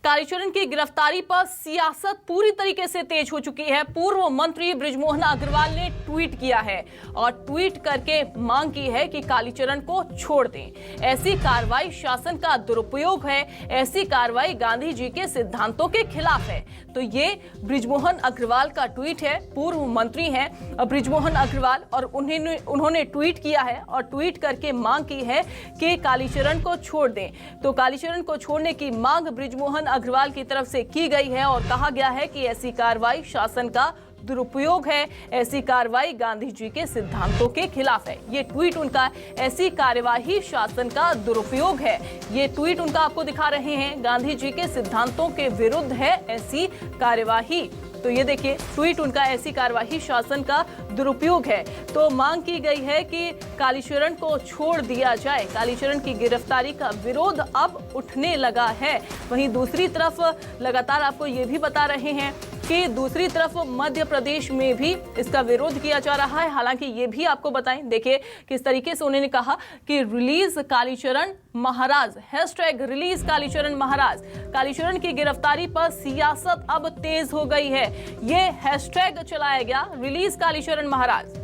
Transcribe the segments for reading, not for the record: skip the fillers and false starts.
कालीचरण की गिरफ्तारी पर सियासत पूरी तरीके से तेज हो चुकी है। पूर्व मंत्री बृजमोहन अग्रवाल ने ट्वीट किया है और ट्वीट करके मांग की है कि कालीचरण को छोड़ दें। ऐसी कार्रवाई शासन का दुरुपयोग है, ऐसी कार्रवाई गांधी जी के सिद्धांतों के खिलाफ है। तो ये बृजमोहन अग्रवाल का ट्वीट है। पूर्व मंत्री हैं बृजमोहन अग्रवाल और उन्होंने ट्वीट किया है और ट्वीट करके मांग की है कि कालीचरण को छोड़ दें। तो कालीचरण को छोड़ने की मांग बृजमोहन अग्रवाल की तरफ से की गई है और कहा गया है कि ऐसी कार्रवाई शासन का दुरुपयोग है, ऐसी कार्रवाई गांधी जी के सिद्धांतों के खिलाफ है। ये ट्वीट उनका, ऐसी कार्यवाही शासन का दुरुपयोग है, ये ट्वीट उनका आपको दिखा रहे हैं। गांधी जी के सिद्धांतों के विरुद्ध है ऐसी कार्यवाही। तो ये देखिए ट्वीट उनका, ऐसी कार्यवाही शासन का दुरुपयोग है। तो मांग की गई है कि कालीचरण को छोड़ दिया जाए। कालीचरण की गिरफ्तारी का विरोध अब उठने लगा है। वहीं दूसरी तरफ लगातार आपको ये भी बता रहे हैं कि दूसरी तरफ मध्य प्रदेश में भी इसका विरोध किया जा रहा है। हालांकि ये भी आपको बताएं, देखिए किस तरीके से उन्होंने कहा कि release Kalicharan Maharaj, hashtag release Kalicharan Maharaj. Kalicharan की गिरफ्तारी पर सियासत अब तेज हो गई है। ये हैशटैग चलाया गया, रिलीज कालीचरण महाराज।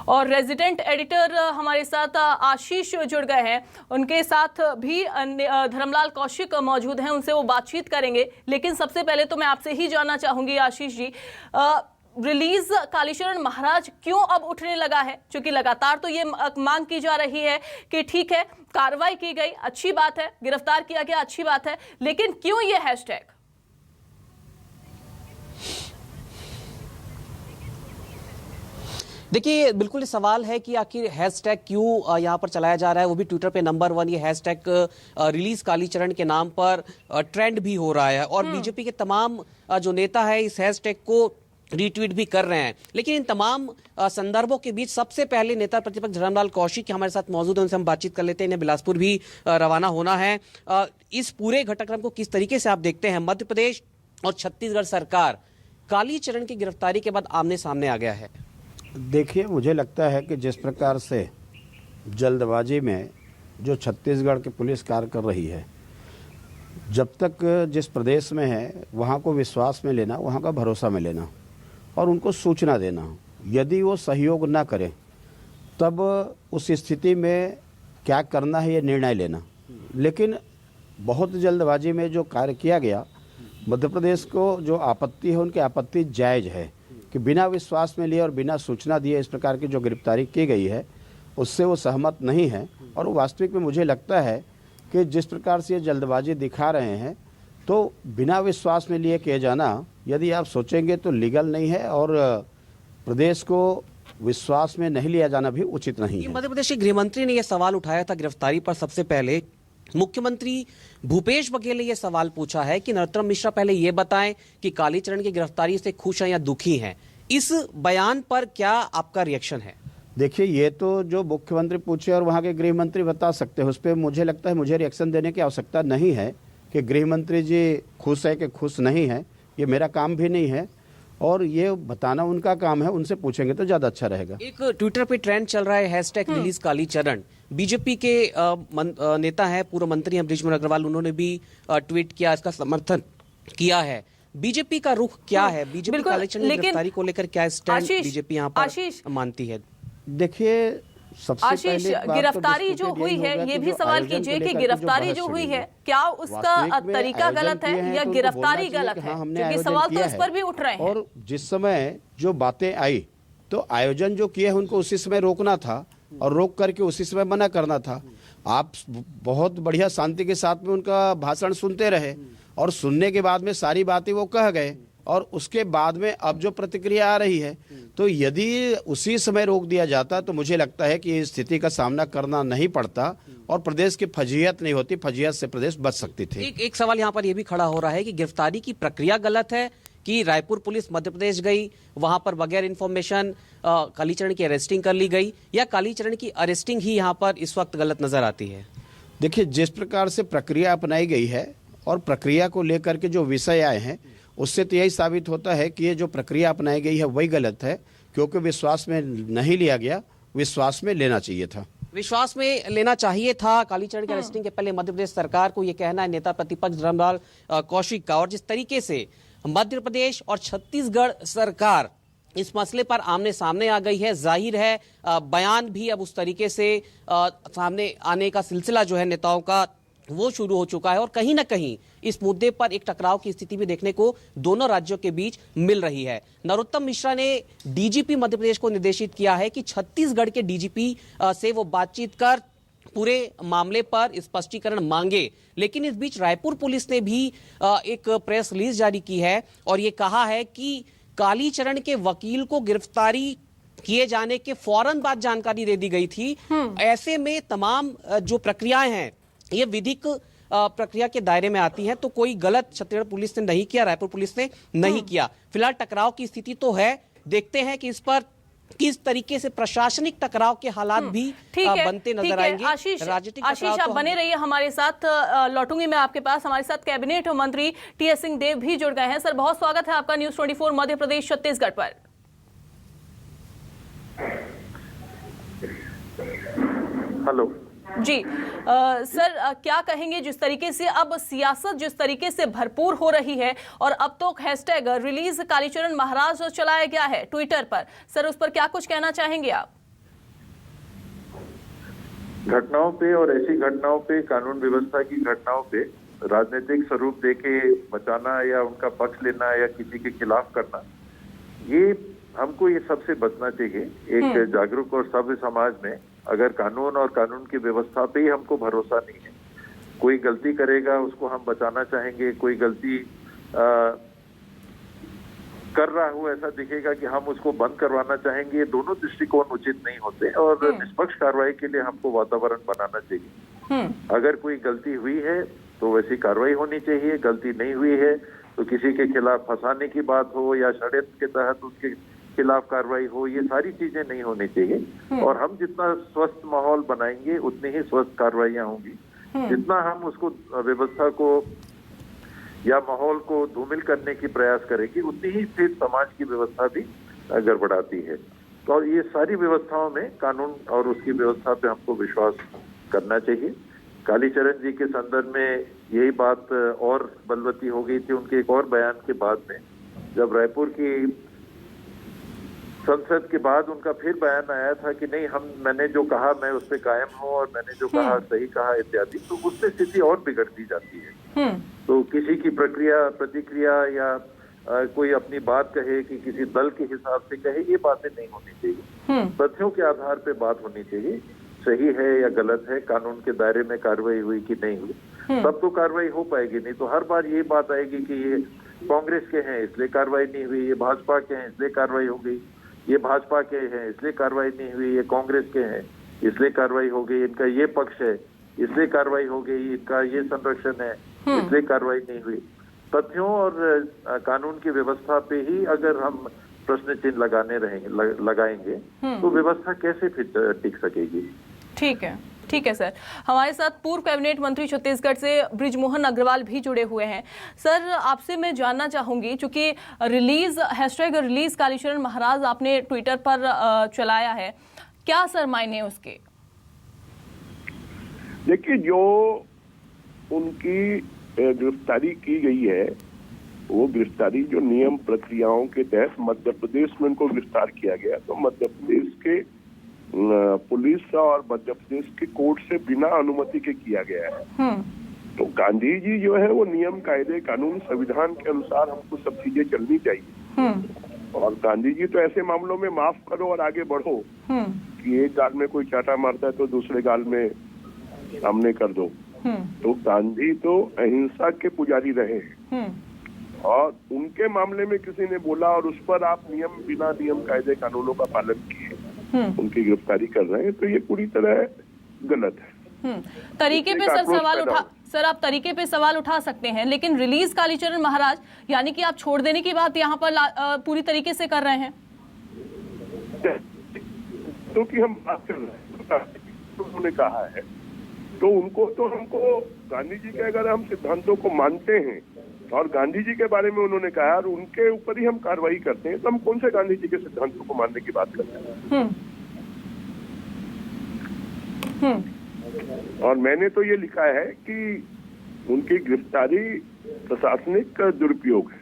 और रेजिडेंट एडिटर हमारे साथ आशीष जुड़ गए हैं, उनके साथ भी धर्मलाल कौशिक मौजूद हैं, उनसे वो बातचीत करेंगे। लेकिन सबसे पहले तो मैं आपसे ही जानना चाहूंगी आशीष जी, रिलीज कालीचरण महाराज क्यों अब उठने लगा है? क्योंकि लगातार तो ये मांग की जा रही है कि ठीक है कार्रवाई की गई, अच्छी बात है, गिरफ्तार किया गया, अच्छी बात है, लेकिन क्यों ये हैशटैग? देखिए बिल्कुल सवाल है कि आखिर हैशटैग क्यों यहाँ पर चलाया जा रहा है, वो भी ट्विटर पे नंबर 1। ये हैशटैग रिलीज कालीचरण के नाम पर ट्रेंड भी हो रहा है और बीजेपी के तमाम जो नेता है इस हैशटैग को रीट्वीट भी कर रहे हैं। लेकिन इन तमाम संदर्भों के बीच सबसे पहले नेता प्रतिपक्ष धर्मलाल कौशिक हमारे साथ मौजूद हैं, उनसे हम बातचीत कर लेते हैं। इन्हें बिलासपुर भी रवाना होना है। इस पूरे घटनाक्रम को किस तरीके से आप देखते हैं? मध्य प्रदेश और छत्तीसगढ़ सरकार कालीचरण की गिरफ्तारी के बाद आमने सामने आ गया है। देखिए, मुझे लगता है कि जिस प्रकार से जल्दबाजी में जो छत्तीसगढ़ की पुलिस कार्य कर रही है, जब तक जिस प्रदेश में है वहाँ को विश्वास में लेना, वहाँ का भरोसा में लेना और उनको सूचना देना। यदि वो सहयोग ना करें तब उस स्थिति में क्या करना है ये निर्णय लेना। लेकिन बहुत जल्दबाजी में जो कार्य किया गया, मध्य प्रदेश को जो आपत्ति है उनकी आपत्ति जायज़ है कि बिना विश्वास में लिए और बिना सूचना दिए इस प्रकार की जो गिरफ्तारी की गई है उससे वो सहमत नहीं है। और वास्तविक में मुझे लगता है कि जिस प्रकार से ये जल्दबाजी दिखा रहे हैं तो बिना विश्वास में लिए किए जाना, यदि आप सोचेंगे तो लीगल नहीं है और प्रदेश को विश्वास में नहीं लिया जाना भी उचित नहीं है। मध्य प्रदेश के गृह मंत्री ने यह सवाल उठाया था गिरफ्तारी पर। सबसे पहले मुख्यमंत्री भूपेश बघेल ने यह सवाल पूछा है कि नरोत्तम मिश्रा पहले यह बताएं कि कालीचरण की गिरफ्तारी से खुश हैं या दुखी हैं। इस बयान पर क्या आपका रिएक्शन है? देखिए, ये तो जो मुख्यमंत्री पूछे और वहाँ के गृह मंत्री बता सकते हैं, उस पर मुझे लगता है मुझे रिएक्शन देने की आवश्यकता नहीं है कि गृह मंत्री जी खुश है कि खुश नहीं है। ये मेरा काम भी नहीं है और ये बताना उनका काम है, उनसे पूछेंगे तो ज्यादा अच्छा रहेगा। एक ट्विटर पे ट्रेंड चल रहा है हैशटैग रिलीज कालीचरण। बीजेपी के नेता है, पूर्व मंत्री हैं बृजमोहन अग्रवाल, उन्होंने भी ट्वीट किया, इसका समर्थन किया है। बीजेपी का रुख क्या है? बीजेपी कालीचरण की गिरफ्तारी को लेकर क्या स्टैंड बीजेपी यहाँ पर मानती है? देखिए, सबसे आशीष, गिरफ्तारी जो हुई है, ये भी सवाल कीजिए कि गिरफ्तारी जो हुई है क्या उसका तरीका गलत है या गिरफ्तारी गलत है? क्योंकि सवाल तो इस पर भी उठ रहे हैं। और जिस समय जो बातें आई तो आयोजन जो किए हैं उनको उसी समय रोकना था और रोक करके उसी समय मना करना था। आप बहुत बढ़िया शांति के साथ में उनका भाषण सुनते रहे और सुनने के बाद में सारी बातें वो कह गए और उसके बाद में अब जो प्रतिक्रिया आ रही है, तो यदि उसी समय रोक दिया जाता तो मुझे लगता है कि इस स्थिति का सामना करना नहीं पड़ता और प्रदेश की फजीहत नहीं होती, फजीहत से प्रदेश बच सकती थी। एक सवाल यहाँ पर यह भी खड़ा हो रहा है कि गिरफ्तारी की प्रक्रिया गलत है कि रायपुर पुलिस मध्य प्रदेश गई, वहां पर बगैर इन्फॉर्मेशन कालीचरण की अरेस्टिंग कर ली गई, या कालीचरण की अरेस्टिंग ही यहाँ पर इस वक्त गलत नजर आती है? देखिए, जिस प्रकार से प्रक्रिया अपनाई गई है और प्रक्रिया को लेकर के जो विषय आए हैं उससे तो यही साबित होता है कि ये जो प्रक्रिया अपनाई गई है वही गलत है, क्योंकि विश्वास में नहीं लिया गया, विश्वास में लेना चाहिए था। विश्वास में लेना चाहिए था। कालीचरण के अरेस्टिंग के पहले मध्य प्रदेश सरकार को, यह कहना है नेता प्रतिपक्ष धर्मलाल कौशिक का। और जिस तरीके से मध्य प्रदेश और छत्तीसगढ़ सरकार इस मसले पर आमने सामने आ गई है, जाहिर है बयान भी अब उस तरीके से सामने आने का सिलसिला जो है नेताओं का वो शुरू हो चुका है। और कहीं ना कहीं इस मुद्दे पर एक टकराव की स्थिति भी देखने को दोनों राज्यों के बीच मिल रही है। नरोत्तम मिश्रा ने डीजीपी मध्य प्रदेश को निर्देशित किया है कि छत्तीसगढ़ के डीजीपी से वो बातचीत कर पूरे मामले पर स्पष्टीकरण मांगे। लेकिन इस बीच रायपुर पुलिस ने भी एक प्रेस रिलीज जारी की है और ये कहा है कि कालीचरण के वकील को गिरफ्तारी किए जाने के फौरन बाद जानकारी दे दी गई थी। ऐसे में तमाम जो प्रक्रियाएं हैं ये विधिक प्रक्रिया के दायरे में आती हैं, तो कोई गलत छत्तीसगढ़ पुलिस ने नहीं किया, रायपुर पुलिस ने नहीं किया। फिलहाल टकराव की स्थिति तो है, देखते हैं कि इस पर किस तरीके से प्रशासनिक टकराव के हालात भी बनते नजर आएंगे। राजनीतिक आशीष आप बने रहिए हमारे साथ। लौटूंगी मैं आपके पास। हमारे साथ कैबिनेट मंत्री टीएस सिंहदेव भी जुड़ गए हैं। सर, बहुत स्वागत है आपका न्यूज़ 24 मध्य प्रदेश छत्तीसगढ़ पर। हेलो जी सर, क्या कहेंगे जिस तरीके से अब सियासत जिस तरीके से भरपूर हो रही है और अब तो हैशटैग रिलीज कालीचरण महाराज चलाया गया है ट्विटर पर, सर उस पर क्या कुछ कहना चाहेंगे आप? घटनाओं पे और ऐसी घटनाओं पे, कानून व्यवस्था की घटनाओं पे राजनीतिक स्वरूप देके बचाना या उनका पक्ष लेना या किसी के खिलाफ करना, ये हमको ये सबसे बचना चाहिए। एक जागरूक और सभ्य समाज में अगर कानून और कानून की व्यवस्था पे ही हमको भरोसा नहीं है, कोई गलती करेगा उसको हम बचाना चाहेंगे, कोई गलती कर रहा हो ऐसा दिखेगा कि हम उसको बंद करवाना चाहेंगे, ये दोनों दृष्टिकोण उचित नहीं होते और निष्पक्ष कार्रवाई के लिए हमको वातावरण बनाना चाहिए। अगर कोई गलती हुई है तो वैसी कार्रवाई होनी चाहिए, गलती नहीं हुई है तो किसी के खिलाफ फंसाने की बात हो या षड्यंत्र के तहत उसके खिलाफ कार्रवाई हो, ये सारी चीजें नहीं होनी चाहिए। और हम जितना स्वस्थ माहौल बनाएंगे उतनी ही स्वस्थ कार्रवाइयां होंगी। जितना हम उसको व्यवस्था को या माहौल को धूमिल करने की प्रयास करेंगे उतनी ही फिर समाज की व्यवस्था भी गड़बड़ाती है। तो ये सारी व्यवस्थाओं में कानून और उसकी व्यवस्था पे हमको विश्वास करना चाहिए। कालीचरण जी के संदर्भ में यही बात और बलवती हो गई थी उनके एक और बयान के बाद में, जब रायपुर की संसद के बाद उनका फिर बयान आया था कि नहीं, मैंने जो कहा मैं उस पर कायम हूँ और मैंने जो कहा सही कहा इत्यादि, तो उससे स्थिति और बिगड़ दी जाती है। तो किसी की प्रतिक्रिया या कोई अपनी बात कहे कि किसी दल के हिसाब से कहे, ये बातें नहीं होनी चाहिए। तथ्यों के आधार पे बात होनी चाहिए, सही है या गलत है, कानून के दायरे में कार्रवाई हुई कि नहीं हुई, तब तो कार्रवाई हो पाएगी। नहीं तो हर बार ये बात आएगी कि ये कांग्रेस के हैं इसलिए कार्रवाई नहीं हुई, ये भाजपा के हैं इसलिए कार्रवाई हो गई, ये भाजपा के हैं इसलिए कार्रवाई नहीं हुई, ये कांग्रेस के हैं इसलिए कार्रवाई हो गई, इनका ये पक्ष है इसलिए कार्रवाई हो गई, इनका ये संरक्षण है इसलिए कार्रवाई नहीं हुई। तथ्यों और कानून की व्यवस्था पे ही अगर हम प्रश्न चिन्ह लगाएंगे तो व्यवस्था कैसे फिर टिक सकेगी? ठीक है सर। हमारे साथ पूर्व कैबिनेट मंत्री छत्तीसगढ़ से बृजमोहन अग्रवाल भी जुड़े हुए हैं। सर, आपसे मैं जानना चाहूंगी, चूंकि हैशटैग रिलीज कालीचरण महाराज आपने ट्विटर पर चलाया है, क्या सर मायने उसके? देखिए, जो उनकी गिरफ्तारी की गई है वो गिरफ्तारी जो नियम प्रक्रियाओं के तहत मध्य प्रदेश में उनको गिरफ्तार किया गया, तो मध्य प्रदेश के पुलिस और मध्य प्रदेश के कोर्ट से बिना अनुमति के किया गया है। तो गांधी जी जो है वो नियम कायदे कानून संविधान के अनुसार हमको सब चीजें चलनी चाहिए। और गांधी जी तो ऐसे मामलों में माफ करो और आगे बढ़ो कि एक गाल में कोई चाटा मारता है तो दूसरे गाल में सामने कर दो। तो गांधी तो अहिंसा के पुजारी रहे और उनके मामले में किसी ने बोला और उस पर आप बिना नियम कायदे कानूनों का पालन किए उनकी गिरफ्तारी कर रहे हैं, तो ये पूरी तरह गलत है। तरीके पे सर आप तरीके पे सवाल उठा सकते हैं, लेकिन रिलीज कालीचरण महाराज यानी कि आप छोड़ देने की बात यहाँ पर पूरी तरीके से कर रहे हैं। तो कि हम बात कर रहे हैं, तो उन्होंने कहा है तो उनको तो हमको गांधी जी के अगर हम सिद्धांतों को मानते हैं और गांधी जी के बारे में उन्होंने कहा और उनके ऊपर ही हम कार्रवाई करते हैं, तो हम कौन से गांधी जी के सिद्धांतों को मानने की बात करते हैं? और मैंने तो ये लिखा है कि उनकी गिरफ्तारी प्रशासनिक दुरुपयोग है।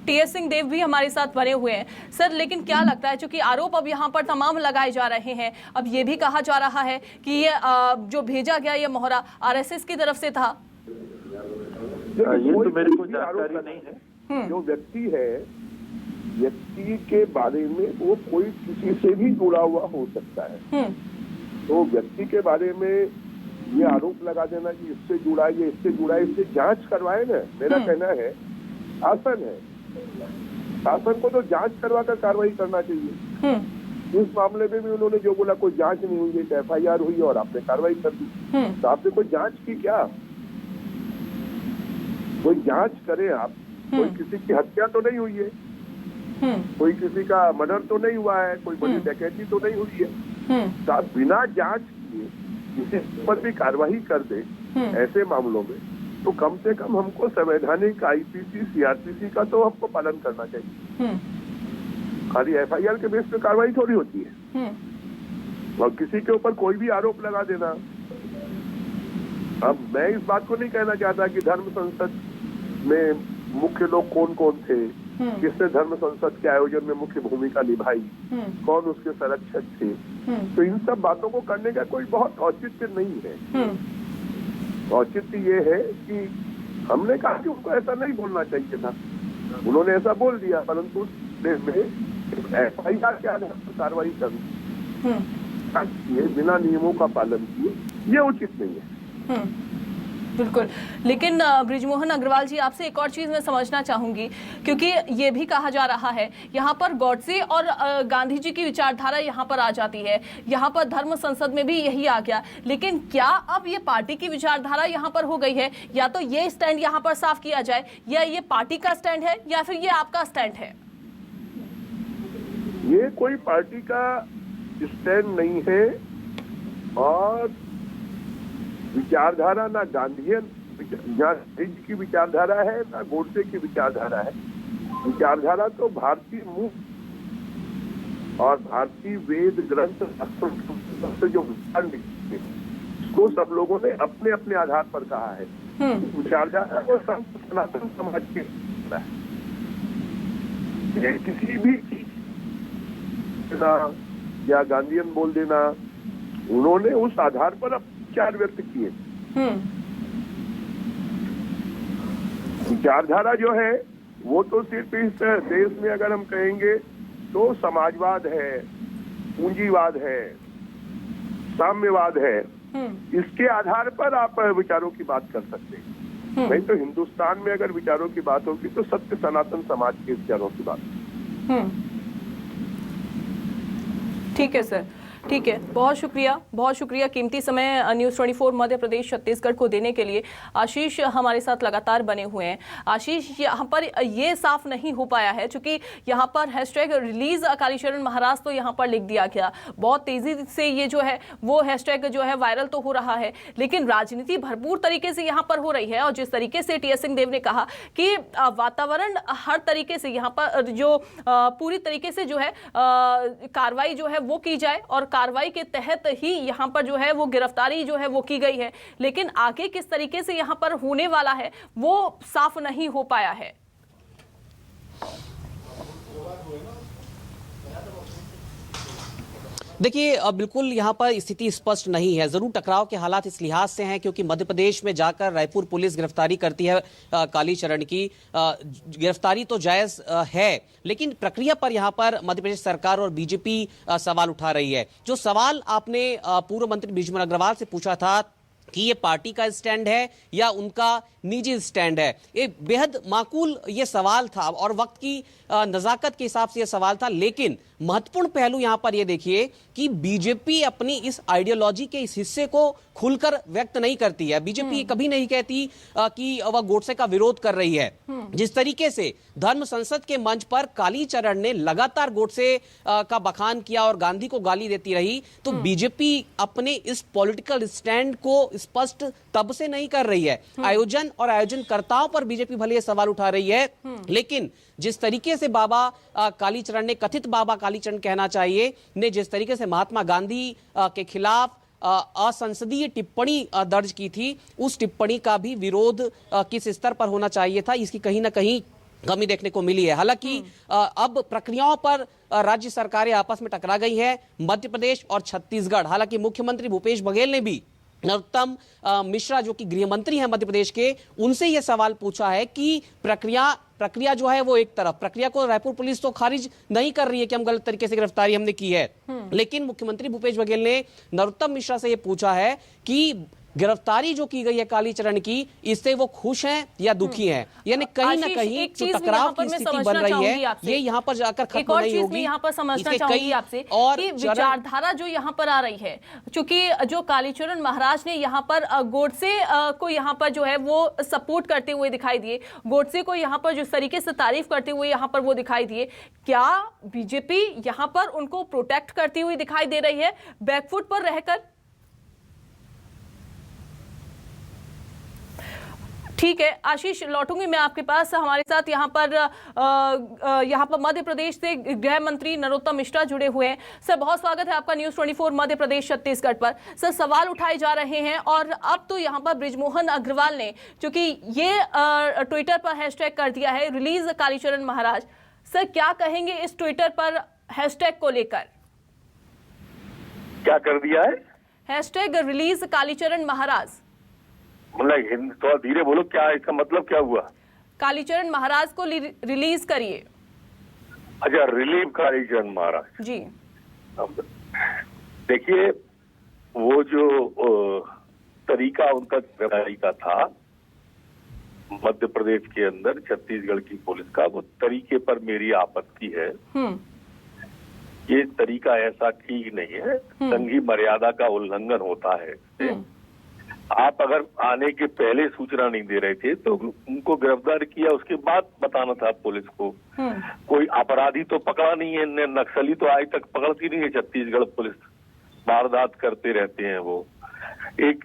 टीएस सिंह देव भी हमारे साथ बने हुए हैं सर, लेकिन क्या लगता है, चूंकि आरोप अब यहाँ पर तमाम लगाए जा रहे हैं, अब ये भी कहा जा रहा है कि ये जो भेजा गया ये मोहरा आरएसएस की तरफ से था। ये तो मेरे को जानकारी नहीं है। जो व्यक्ति है, व्यक्ति के बारे में वो कोई किसी से भी जुड़ा हुआ हो सकता है, तो व्यक्ति के बारे में ये आरोप लगा देना कि इससे जुड़ा है, ये इससे जुड़ा है, इससे जांच करवाए ना। मेरा कहना है शासन है, शासन को तो जांच करवा कर कार्रवाई करना चाहिए। इस मामले में भी उन्होंने जो बोला कोई जांच नहीं हुई, एक एफआईआर हुई और आपने कार्रवाई कर दी, तो आपने कोई जांच की क्या? कोई जांच करें आप। कोई किसी की हत्या तो नहीं हुई है, कोई किसी का मर्डर तो नहीं हुआ है, कोई बड़ी डकैती तो नहीं हुई है, तो आप बिना जांच किए किसी पर भी कार्रवाई कर दे ऐसे मामलों में, तो कम से कम हमको संवैधानिक आईपीसी सीआरपीसी का तो हमको पालन करना चाहिए। खाली एफआईआर के बेस पे कार्रवाई थोड़ी होती है, और किसी के ऊपर कोई भी आरोप लगा देना। अब मैं इस बात को नहीं कहना चाहता कि धर्म संसद में मुख्य लोग कौन कौन थे, किसने धर्म संसद के आयोजन में मुख्य भूमिका निभाई, कौन उसके संरक्षक थे, तो इन सब बातों को करने का कोई बहुत औचित्य नहीं है। औचित्य ये है कि हमने कहा कि उनको ऐसा नहीं बोलना चाहिए था, उन्होंने ऐसा बोल दिया, परंतु उस देश में एफआईआर के आधार पर कार्रवाई करनी ये बिना नियमों का पालन किए, ये उचित नहीं है। बिल्कुल, लेकिन बृजमोहन अग्रवाल जी, आपसे एक और चीज मैं समझना चाहूंगी, क्योंकि ये भी कहा जा रहा है यहाँ पर गॉडसे और गांधी जी की विचारधारा यहाँ पर आ जाती है, यहाँ पर धर्म संसद में भी यही आ गया, लेकिन क्या अब ये पार्टी की विचारधारा यहाँ पर हो गई है? या तो ये स्टैंड यहाँ पर साफ किया जाए, या ये पार्टी का स्टैंड है, या फिर ये आपका स्टैंड है? ये कोई पार्टी का स्टैंड नहीं है, और विचारधारा ना गांधीयन गांधी जी की विचारधारा है, ना गोडसे की विचारधारा है। विचारधारा तो भारतीय मूल और भारतीय वेद ग्रंथ से जो विचार निकले उसको सब लोगों ने अपने अपने आधार पर कहा है। विचारधारा को संत सनातन समाज के किसी भी या गांधीयन बोल देना, उन्होंने उस आधार पर विचार व्यक्त किए। विचारधारा जो है वो तो सिर्फ इस देश में अगर हम कहेंगे तो समाजवाद है, पूंजीवाद है, साम्यवाद है, इसके आधार पर आप विचारों की बात कर सकते हैं। नहीं तो हिंदुस्तान में अगर विचारों की बात होगी तो सत्य सनातन समाज के विचारों की बात। ठीक है सर, ठीक है, बहुत शुक्रिया कीमती समय न्यूज़ 24 मध्य प्रदेश छत्तीसगढ़ को देने के लिए। आशीष हमारे साथ लगातार बने हुए हैं। आशीष, यहाँ पर ये साफ नहीं हो पाया है, क्योंकि यहाँ पर हैशटैग रिलीज कालीचरण महाराज तो यहाँ पर लिख दिया गया, बहुत तेजी से ये जो है वो हैशटैग जो है वायरल तो हो रहा है, लेकिन राजनीति भरपूर तरीके से यहाँ पर हो रही है। और जिस तरीके से टीएस सिंह देव ने कहा कि वातावरण हर तरीके से यहाँ पर जो पूरी तरीके से जो है कार्रवाई जो है वो की जाए, और कार्रवाई के तहत ही यहाँ पर जो है वो गिरफ्तारी जो है वो की गई है, लेकिन आगे किस तरीके से यहाँ पर होने वाला है वो साफ नहीं हो पाया है। देखिए, बिल्कुल यहाँ पर स्थिति स्पष्ट नहीं है। जरूर टकराव के हालात इस लिहाज से हैं क्योंकि मध्य प्रदेश में जाकर रायपुर पुलिस गिरफ्तारी करती है कालीचरण की। गिरफ्तारी तो जायज है, लेकिन प्रक्रिया पर यहाँ पर मध्य प्रदेश सरकार और बीजेपी सवाल उठा रही है। जो सवाल आपने पूर्व मंत्री बृजमोहन अग्रवाल से पूछा था कि ये पार्टी का स्टैंड है या उनका निजी स्टैंड है। एक बेहद माकूल ये सवाल था और वक्त की नजाकत के हिसाब से ये सवाल था, लेकिन महत्वपूर्ण पहलू यहां पर ये देखिए कि बीजेपी अपनी इस आइडियोलॉजी के इस हिस्से को खुलकर व्यक्त नहीं करती है। बीजेपी कभी नहीं कहती कि वह गोडसे का विरोध कर रही है। जिस तरीके से धर्म संसद के मंच पर कालीचरण ने लगातार गोडसे का बखान किया और गांधी को गाली देती रही, तो बीजेपी अपने इस पॉलिटिकल स्टैंड को स्पष्ट तब से नहीं कर रही है। आयोजन और आयोजनकर्ताओं पर बीजेपी भले ये सवाल उठा रही है, लेकिन जिस तरीके से बाबा कालीचरण ने, कथित बाबा कालीचरण कहना चाहिए, ने जिस तरीके से महात्मा गांधी के खिलाफ असंसदीय टिप्पणी दर्ज की थी, उस टिप्पणी का भी विरोध किस स्तर पर होना चाहिए था, इसकी कहीं ना कहीं कमी देखने को मिली है। हालांकि अब प्रक्रियाओं पर राज्य सरकारें आपस में टकरा गई है, मध्य प्रदेश और छत्तीसगढ़। हालांकि मुख्यमंत्री भूपेश बघेल ने भी नरोत्तम मिश्रा जो कि गृह मंत्री हैं मध्य प्रदेश के, उनसे यह सवाल पूछा है कि प्रक्रिया जो है वो एक तरफ, प्रक्रिया को रायपुर पुलिस तो खारिज नहीं कर रही है कि हम गलत तरीके से गिरफ्तारी हमने की है, लेकिन मुख्यमंत्री भूपेश बघेल ने नरोत्तम मिश्रा से यह पूछा है कि गिरफ्तारी जो की गई है कालीचरण की, इससे वो खुश हैं या दुखी हैं। यानी कहीं ना कहीं जो टकराव की स्थिति बन रही है, ये यहाँ पर जाकर खत्म नहीं होगी। यहाँ पर समझना चाहूंगी आपसे कि विचारधारा जो यहाँ पर आ रही है, क्योंकि जो कालीचरण महाराज ने यहाँ पर गोडसे को यहाँ पर जो है वो सपोर्ट करते हुए दिखाई दिए, गोडसे को यहाँ पर जिस तरीके से तारीफ करते हुए यहाँ पर वो दिखाई दिए, क्या बीजेपी यहाँ पर उनको प्रोटेक्ट करती हुई दिखाई दे रही है बैकफुट पर रहकर? ठीक है आशीष, लौटूंगी मैं आपके पास। हमारे साथ यहाँ पर मध्य प्रदेश से गृह मंत्री नरोत्तम मिश्रा जुड़े हुए हैं। सर बहुत स्वागत है आपका न्यूज़ 24 मध्य प्रदेश छत्तीसगढ़ पर। सर सवाल उठाए जा रहे हैं और अब तो यहाँ पर बृजमोहन अग्रवाल ने चूंकि ये ट्विटर पर हैशटैग कर दिया है रिलीज कालीचरण महाराज। सर क्या कहेंगे इस ट्विटर पर हैशटैग को लेकर? क्या कर दिया है? Hashtag release Kalicharan Maharaj. मतलब थोड़ा धीरे बोलो, क्या इसका मतलब क्या हुआ? कालीचरण महाराज को रिलीज करिए। अच्छा, रिलीव कालीचरण महाराज जी। देखिए वो जो तरीका उनका गिरफ्तारी का था मध्य प्रदेश के अंदर छत्तीसगढ़ की पुलिस का, वो तरीके पर मेरी आपत्ति है। ये तरीका ऐसा ठीक नहीं है, संघीय मर्यादा का उल्लंघन होता है। आप अगर आने के पहले सूचना नहीं दे रहे थे तो उनको गिरफ्तार किया, उसके बाद बताना था पुलिस को। कोई अपराधी तो पकड़ा नहीं है, नक्सली तो आज तक पकड़ती नहीं है छत्तीसगढ़ पुलिस, वारदात करते रहते हैं वो। एक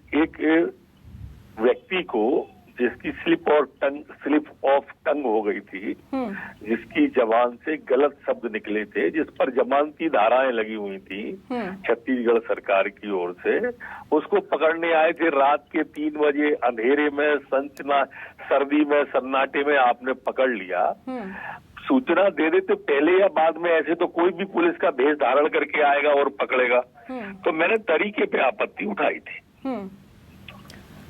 व्यक्ति को जिसकी स्लिप ऑफ टंग हो गई थी, जिसकी जबान से गलत शब्द निकले थे, जिस पर जमानती धाराएं लगी हुई थी छत्तीसगढ़ सरकार की ओर से, उसको पकड़ने आए थे रात के 3 बजे अंधेरे में, सर्दी में, सन्नाटे में आपने पकड़ लिया। सूचना दे देते पहले या बाद में, ऐसे तो कोई भी पुलिस का भेष धारण करके आएगा और पकड़ेगा। तो मैंने तरीके पे आपत्ति उठाई थी।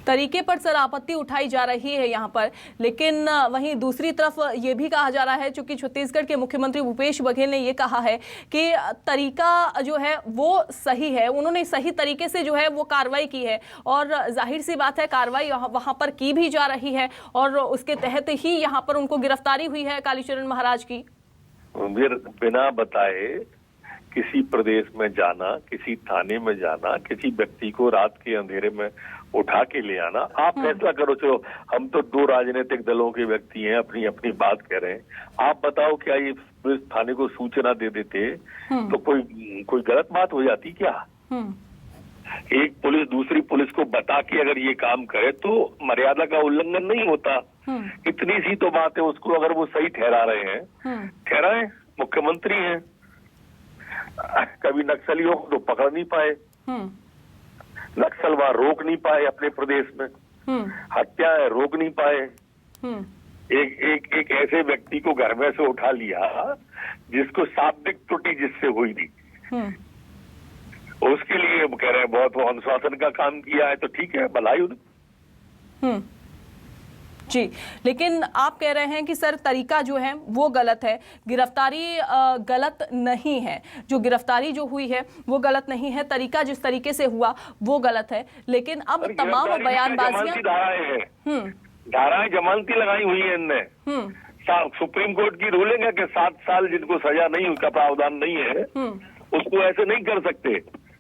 तरीके पर सर आपत्ति उठाई जा रही है यहाँ पर, लेकिन वहीं दूसरी तरफ ये भी कहा जा रहा है, चूंकि छत्तीसगढ़ के मुख्यमंत्री भूपेश बघेल ने ये कहा है कि तरीका जो है वो सही है, उन्होंने सही तरीके से जो है वो कार्रवाई की है और जाहिर सी बात है कार्रवाई वहाँ पर की भी जा रही है और उसके तहत ही यहाँ पर उनको गिरफ्तारी हुई है कालीचरण महाराज की। बिना बताए किसी प्रदेश में जाना, किसी थाने में जाना, किसी व्यक्ति को रात के अंधेरे में उठा के ले आना, आप फैसला करो। चलो हम तो 2 राजनीतिक दलों के व्यक्ति हैं, अपनी अपनी बात कह रहे हैं। आप बताओ क्या ये पुलिस थाने को सूचना दे देते तो कोई गलत बात हो जाती क्या? एक पुलिस दूसरी पुलिस को बता के अगर ये काम करे तो मर्यादा का उल्लंघन नहीं होता। इतनी सी तो बात है, उसको अगर वो सही ठहरा रहे हैं ठहराएं, मुख्यमंत्री हैं। कभी नक्सलियों को तो पकड़ नहीं पाए, नक्सलवाद रोक नहीं पाए अपने प्रदेश में, हत्याएं रोक नहीं पाए। एक ऐसे व्यक्ति को घर में से उठा लिया जिसको शाब्दिक त्रुटि जिससे हुई थी, उसके लिए कह रहे हैं बहुत वो अनुशासन का काम किया है, तो ठीक है, बधाई उन्हें। जी, लेकिन आप कह रहे हैं कि सर तरीका जो है वो गलत है, गिरफ्तारी गलत नहीं है, जो गिरफ्तारी जो हुई है वो गलत नहीं है, तरीका जिस तरीके से हुआ वो गलत है, लेकिन अब तमाम बयानबाजियां धाराएं जमानती लगाई हुई है इनने। सुप्रीम कोर्ट की रूलिंग है कि 7 साल जिनको सजा नहीं, उनका प्रावधान नहीं है, उसको ऐसे नहीं कर सकते,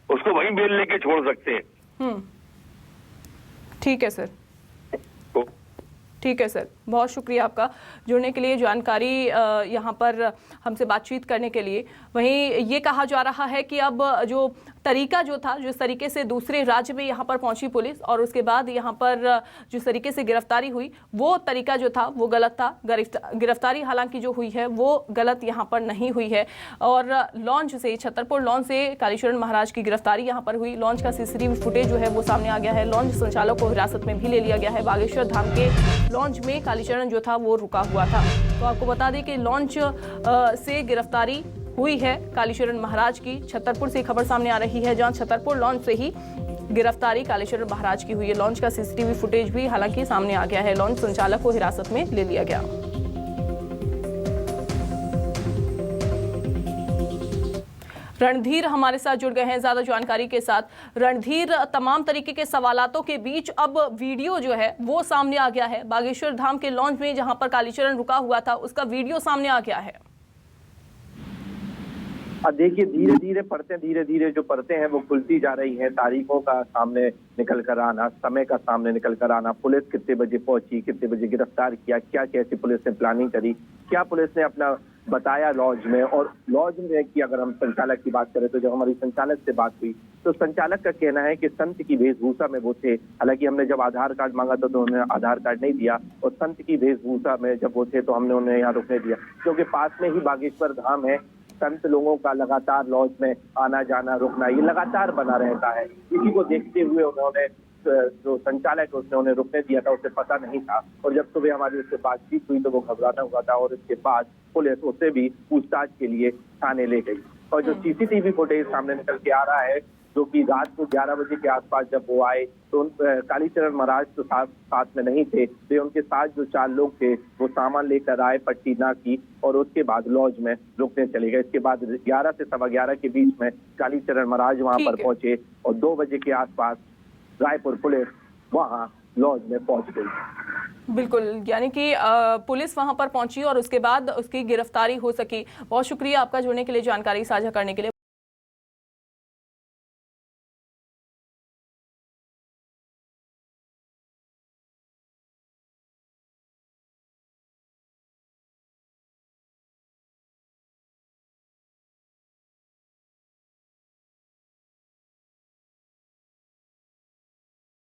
उसको वहीं बेल लेके छोड़ सकते हैं। ठीक है सर, ठीक है सर, बहुत शुक्रिया आपका जुड़ने के लिए, जानकारी यहाँ पर हमसे बातचीत करने के लिए। वहीं ये कहा जा रहा है कि अब जो तरीका जो था, जिस तरीके से दूसरे राज्य में यहाँ पर पहुंची पुलिस और उसके बाद यहाँ पर जिस तरीके से गिरफ्तारी हुई, वो तरीका जो था वो गलत था। गिरफ्तारी हालांकि जो हुई है वो गलत यहाँ पर नहीं हुई है। और लॉन्च से, छतरपुर लॉन्च से कालीचरण महाराज की गिरफ्तारी यहाँ पर हुई। लॉन्च का सीसीटीवी फुटेज जो है वो सामने आ गया है। लॉन्च संचालक को हिरासत में भी ले लिया गया है। बागेश्वर धाम के लॉन्च में कालीचरण जो था वो रुका हुआ था। तो आपको बता दें कि लॉन्च से गिरफ्तारी हुई है कालीचरण महाराज की। छतरपुर से खबर सामने आ रही है, जहां छतरपुर लॉन्च से ही गिरफ्तारी कालीचरण महाराज की हुई है। लॉन्च का सीसीटीवी फुटेज भी हालांकि सामने आ गया है। लॉन्च संचालक को हिरासत में ले लिया गया। रणधीर हमारे साथ जुड़ गए हैं ज्यादा जानकारी के साथ। रणधीर, तमाम तरीके के सवालातों के बीच अब वीडियो जो है वो सामने आ गया है। बागेश्वर धाम के लॉन्च में जहां पर कालीचरण रुका हुआ था उसका वीडियो सामने आ गया है। अब देखिए, धीरे धीरे जो परतें हैं वो खुलती जा रही हैं। तारीखों का सामने निकल कर आना, समय का सामने निकल कर आना, पुलिस कितने बजे पहुंची, कितने बजे गिरफ्तार किया, क्या कैसे पुलिस ने प्लानिंग करी, क्या पुलिस ने अपना बताया लॉज में। और लॉज में की अगर हम संचालक की बात करें तो जब हमारी संचालक से बात हुई तो संचालक का कहना है कि संत की वेशभूषा में वो थे। हालांकि हमने जब आधार कार्ड मांगा था तो उन्होंने आधार कार्ड नहीं दिया, और संत की वेशभूषा में जब वो थे तो हमने उन्हें यहाँ रुकने दिया, क्योंकि पास में ही बागेश्वर धाम है। संत लोगों का लगातार लॉज में आना जाना रुकना ये लगातार बना रहता है। इसी को देखते हुए उन्होंने, जो संचालक उसने उन्हें रुकने दिया था, उसे पता नहीं था। और जब सुबह हमारी उससे बातचीत हुई तो वो घबराना हुआ था, और इसके बाद पुलिस उसे भी पूछताछ के लिए थाने ले गई। और जो सीसीटीवी फुटेज सामने निकल के आ रहा है, जो कि रात को 11 बजे के आसपास जब वो आए तो कालीचरण महाराज तो साथ में नहीं थे, वे उनके साथ जो 4 लोग थे वो सामान लेकर आए, पट्टी ना की, और उसके बाद लॉज में रुकने चले गए। इसके बाद 11 से 11:15 के बीच में कालीचरण महाराज वहां पर पहुंचे, और 2 बजे के आसपास रायपुर पुलिस वहां लॉज में पहुंच गई। बिल्कुल, यानी कि पुलिस वहां पर पहुंची और उसके बाद उसकी गिरफ्तारी हो सकी। बहुत शुक्रिया आपका जुड़ने के लिए, जानकारी साझा करने के लिए।